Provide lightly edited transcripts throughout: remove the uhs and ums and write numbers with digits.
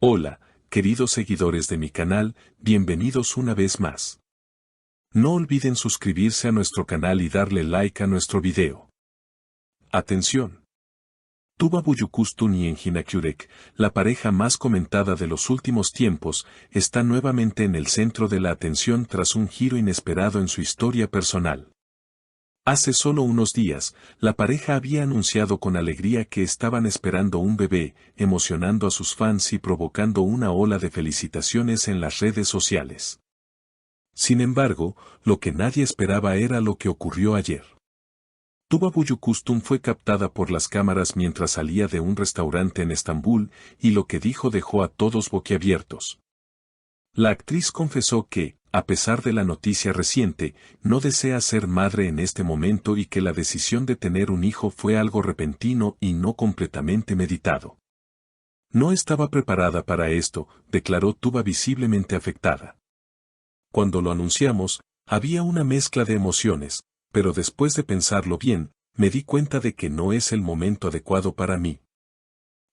Hola, queridos seguidores de mi canal, bienvenidos una vez más. No olviden suscribirse a nuestro canal y darle like a nuestro video. Atención. Tuba Büyüküstün y Engin Akyürek, la pareja más comentada de los últimos tiempos, está nuevamente en el centro de la atención tras un giro inesperado en su historia personal. Hace solo unos días, la pareja había anunciado con alegría que estaban esperando un bebé, emocionando a sus fans y provocando una ola de felicitaciones en las redes sociales. Sin embargo, lo que nadie esperaba era lo que ocurrió ayer. Tuba Büyüküstün fue captada por las cámaras mientras salía de un restaurante en Estambul, y lo que dijo dejó a todos boquiabiertos. La actriz confesó que, a pesar de la noticia reciente, no desea ser madre en este momento y que la decisión de tener un hijo fue algo repentino y no completamente meditado. No estaba preparada para esto, declaró Tuba visiblemente afectada. Cuando lo anunciamos, había una mezcla de emociones, pero después de pensarlo bien, me di cuenta de que no es el momento adecuado para mí.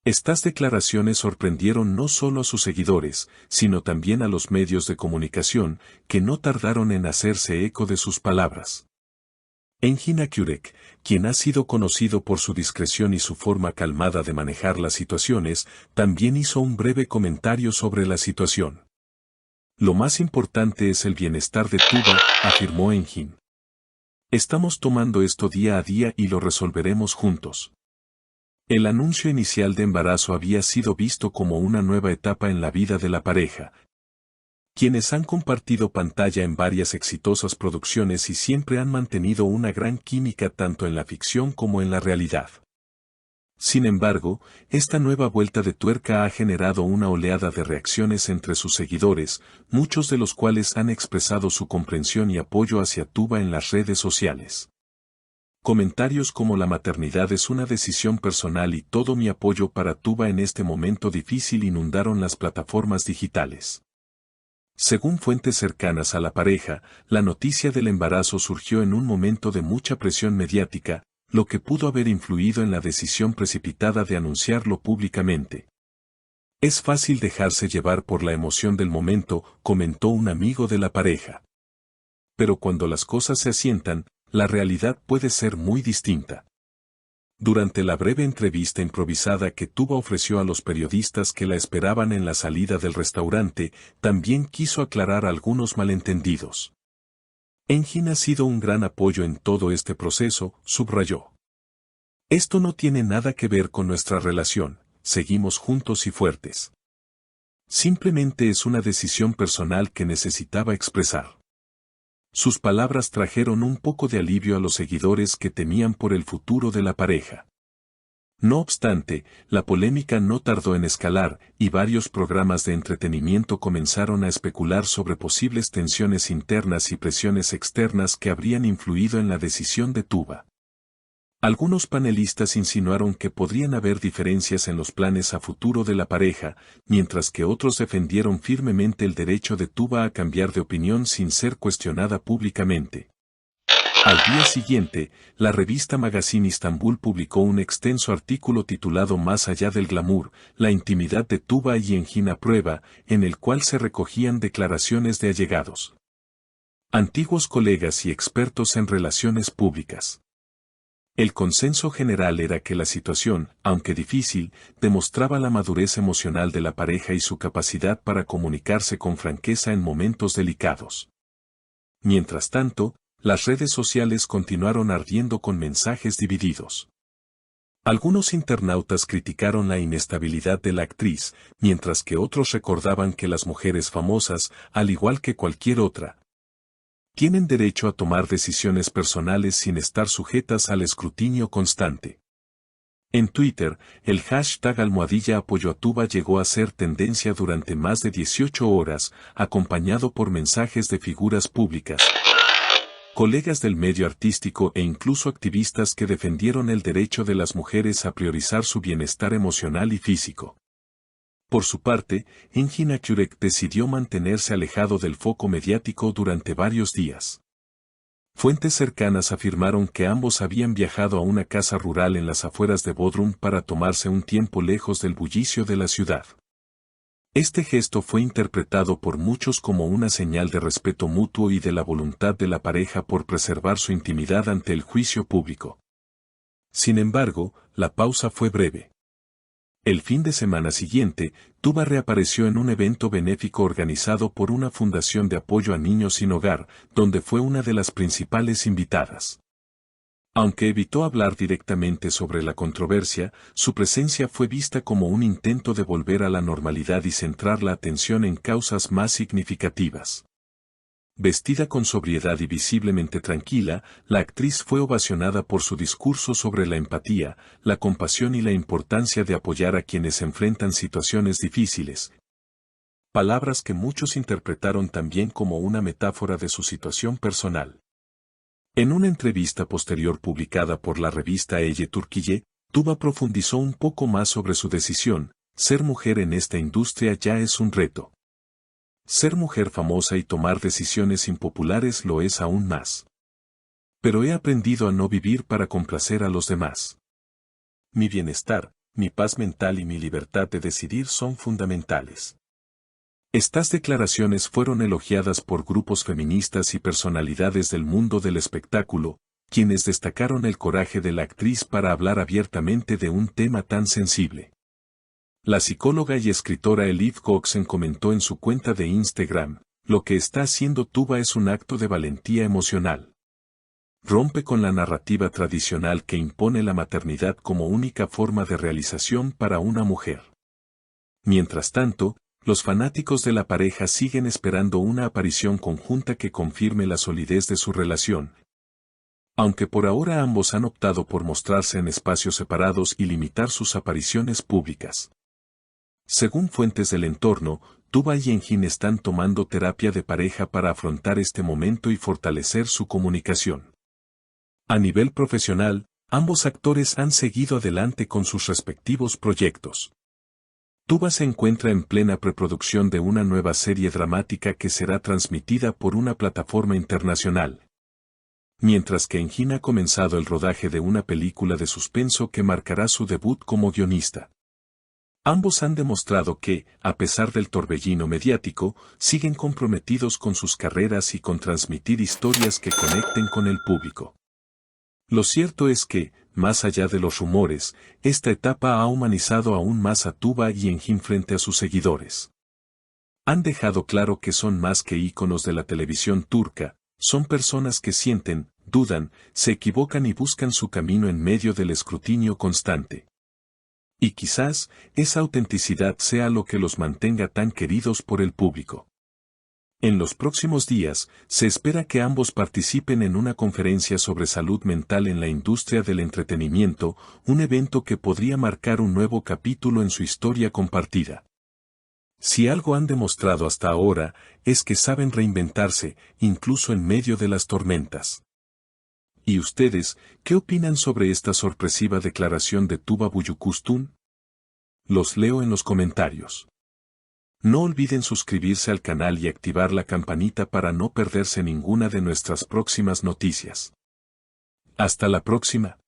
Estas declaraciones sorprendieron no solo a sus seguidores, sino también a los medios de comunicación, que no tardaron en hacerse eco de sus palabras. Engin Akyürek, quien ha sido conocido por su discreción y su forma calmada de manejar las situaciones, también hizo un breve comentario sobre la situación. Lo más importante es el bienestar de Tuba, afirmó Engin. Estamos tomando esto día a día y lo resolveremos juntos. El anuncio inicial de embarazo había sido visto como una nueva etapa en la vida de la pareja, quienes han compartido pantalla en varias exitosas producciones y siempre han mantenido una gran química tanto en la ficción como en la realidad. Sin embargo, esta nueva vuelta de tuerca ha generado una oleada de reacciones entre sus seguidores, muchos de los cuales han expresado su comprensión y apoyo hacia Tuba en las redes sociales. Comentarios como la maternidad es una decisión personal y todo mi apoyo para Tuba en este momento difícil inundaron las plataformas digitales. Según fuentes cercanas a la pareja, la noticia del embarazo surgió en un momento de mucha presión mediática, lo que pudo haber influido en la decisión precipitada de anunciarlo públicamente. Es fácil dejarse llevar por la emoción del momento, comentó un amigo de la pareja. Pero cuando las cosas se asientan, la realidad puede ser muy distinta. Durante la breve entrevista improvisada que Tuba ofreció a los periodistas que la esperaban en la salida del restaurante, también quiso aclarar algunos malentendidos. Engin ha sido un gran apoyo en todo este proceso, subrayó. Esto no tiene nada que ver con nuestra relación, seguimos juntos y fuertes. Simplemente es una decisión personal que necesitaba expresar. Sus palabras trajeron un poco de alivio a los seguidores que temían por el futuro de la pareja. No obstante, la polémica no tardó en escalar, y varios programas de entretenimiento comenzaron a especular sobre posibles tensiones internas y presiones externas que habrían influido en la decisión de Tuba. Algunos panelistas insinuaron que podrían haber diferencias en los planes a futuro de la pareja, mientras que otros defendieron firmemente el derecho de Tuba a cambiar de opinión sin ser cuestionada públicamente. Al día siguiente, la revista Magazine Istanbul publicó un extenso artículo titulado Más allá del glamour, la intimidad de Tuba y Engin a prueba, en el cual se recogían declaraciones de allegados, antiguos colegas y expertos en relaciones públicas. El consenso general era que la situación, aunque difícil, demostraba la madurez emocional de la pareja y su capacidad para comunicarse con franqueza en momentos delicados. Mientras tanto, las redes sociales continuaron ardiendo con mensajes divididos. Algunos internautas criticaron la inestabilidad de la actriz, mientras que otros recordaban que las mujeres famosas, al igual que cualquier otra, tienen derecho a tomar decisiones personales sin estar sujetas al escrutinio constante. En Twitter, el hashtag #apoyo a Tuba llegó a ser tendencia durante más de 18 horas, acompañado por mensajes de figuras públicas, colegas del medio artístico e incluso activistas que defendieron el derecho de las mujeres a priorizar su bienestar emocional y físico. Por su parte, Engin Akyürek decidió mantenerse alejado del foco mediático durante varios días. Fuentes cercanas afirmaron que ambos habían viajado a una casa rural en las afueras de Bodrum para tomarse un tiempo lejos del bullicio de la ciudad. Este gesto fue interpretado por muchos como una señal de respeto mutuo y de la voluntad de la pareja por preservar su intimidad ante el juicio público. Sin embargo, la pausa fue breve. El fin de semana siguiente, Tuba reapareció en un evento benéfico organizado por una fundación de apoyo a niños sin hogar, donde fue una de las principales invitadas. Aunque evitó hablar directamente sobre la controversia, su presencia fue vista como un intento de volver a la normalidad y centrar la atención en causas más significativas. Vestida con sobriedad y visiblemente tranquila, la actriz fue ovacionada por su discurso sobre la empatía, la compasión y la importancia de apoyar a quienes enfrentan situaciones difíciles. Palabras que muchos interpretaron también como una metáfora de su situación personal. En una entrevista posterior publicada por la revista Elle Turquille, Tuba profundizó un poco más sobre su decisión: ser mujer en esta industria ya es un reto. Ser mujer famosa y tomar decisiones impopulares lo es aún más. Pero he aprendido a no vivir para complacer a los demás. Mi bienestar, mi paz mental y mi libertad de decidir son fundamentales. Estas declaraciones fueron elogiadas por grupos feministas y personalidades del mundo del espectáculo, quienes destacaron el coraje de la actriz para hablar abiertamente de un tema tan sensible. La psicóloga y escritora Elif Coxen comentó en su cuenta de Instagram: lo que está haciendo Tuba es un acto de valentía emocional. Rompe con la narrativa tradicional que impone la maternidad como única forma de realización para una mujer. Mientras tanto, los fanáticos de la pareja siguen esperando una aparición conjunta que confirme la solidez de su relación. Aunque por ahora ambos han optado por mostrarse en espacios separados y limitar sus apariciones públicas. Según fuentes del entorno, Tuba y Engin están tomando terapia de pareja para afrontar este momento y fortalecer su comunicación. A nivel profesional, ambos actores han seguido adelante con sus respectivos proyectos. Tuba se encuentra en plena preproducción de una nueva serie dramática que será transmitida por una plataforma internacional. Mientras que Engin ha comenzado el rodaje de una película de suspenso que marcará su debut como guionista. Ambos han demostrado que, a pesar del torbellino mediático, siguen comprometidos con sus carreras y con transmitir historias que conecten con el público. Lo cierto es que, más allá de los rumores, esta etapa ha humanizado aún más a Tuba y Engin frente a sus seguidores. Han dejado claro que son más que íconos de la televisión turca, son personas que sienten, dudan, se equivocan y buscan su camino en medio del escrutinio constante. Y quizás, esa autenticidad sea lo que los mantenga tan queridos por el público. En los próximos días, se espera que ambos participen en una conferencia sobre salud mental en la industria del entretenimiento, un evento que podría marcar un nuevo capítulo en su historia compartida. Si algo han demostrado hasta ahora, es que saben reinventarse, incluso en medio de las tormentas. ¿Y ustedes, qué opinan sobre esta sorpresiva declaración de Tuba Büyüküstün? Los leo en los comentarios. No olviden suscribirse al canal y activar la campanita para no perderse ninguna de nuestras próximas noticias. Hasta la próxima.